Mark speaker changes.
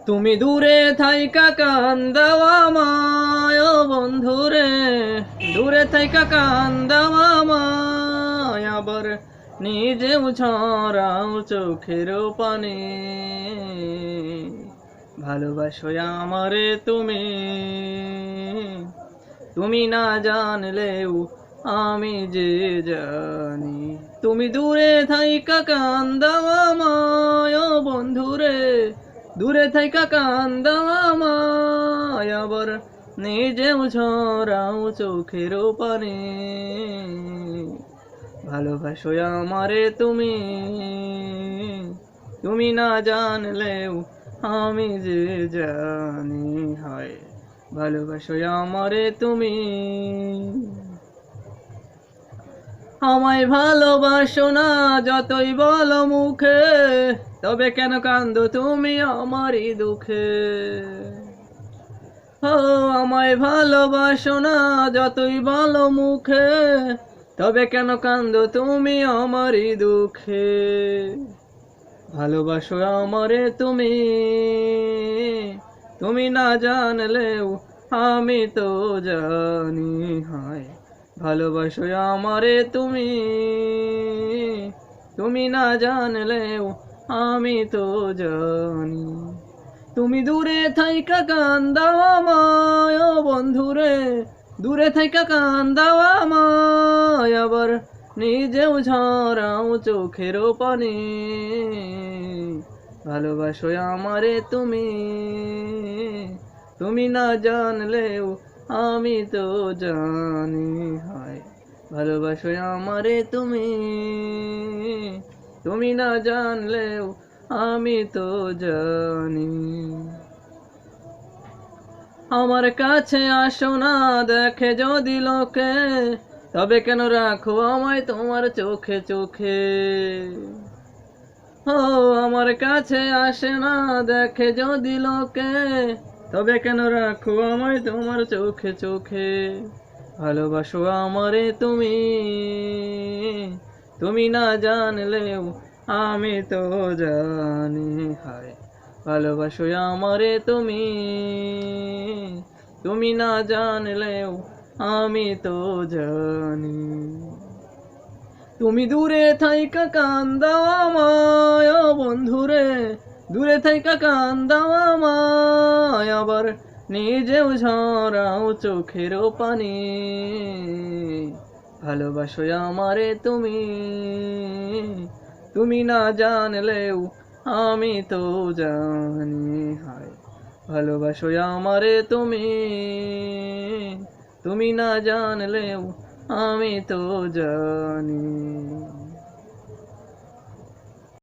Speaker 1: তুমি দূরে থাইকা কান্দাও আমায় ও বন্ধুরে, দূরে থাইকা কান্দাও আমায়, আবার নিজেও ছড়াও চোখের পানি। ভালোবাসো আমারে তুমি, তুমি না জানলেও আমি যে জানি। তুমি দূরে থাইকা কান্দাও আমায় ও বন্ধুরে, দূরে থাইকা কান্দাও আমায়, আবার নিজেও ঝরাও চোখের পানি। ভালোবাসো আমারে তুমি, তুমি না জানলেও আমি যে জানি। হয় ভালোবাসো আমারে তুমি। আমায় ভালোবাসো না যতই বলো মুখে, তবে কেন কান্দো তুমি আমারই দুঃখে। ও আমায় ভালোবাসো না যতই বলো মুখে, তবে কেন কান্দো তুমি আমারই দুঃখে। ভালোবাসো আমারে তুমি, তুমি না জানলেও আমি তো জানি। হয় ভালোবাসো আমারে তুমি, তুমি না জানলেও আমি তো জানি। তুমি দূরে থাইকা কান্দাও আমায় ও বন্ধুরে, দূরে থাইকা কান্দাও আমায়, আবার নিজেও ঝরাও চোখের পানি। ভালোবাসো আমারে তুমি, তুমি না জানলেও আমি তো জানি। হয় ভালোবাসো আমারে তুমি, তুমি না জানলেও আমি তো জানি। আমার কাছে আসো না দেখে যদি লোকে, তবে কেন রাখো আমায় তোমার চোখে চোখে। ও আমার কাছে আসে না দেখে যদি লোকে, তবে কেন রাখো আমায় তোমার চোখে চোখে। ভালোবাসো আমারে তুমি, তুমি না জানলেও আমি তো জানি। হায় ভালোবাসো আমারে তুমি, তুমি না জানলেও আমি তো জানি। তুমি দূরে থাইকা কান্দাও আমায় ও বন্ধুরে, দূরে থাইকা কান্দাও আমায়, আবার নিজেও ঝরাও চোখের পানি। ভালোবাসো আমারে তুমি, তুমি না জানলেও আমি তো জানি। হয় ভালোবাসো আমারে তুমি, তুমি না জানলেও আমি তো জানি।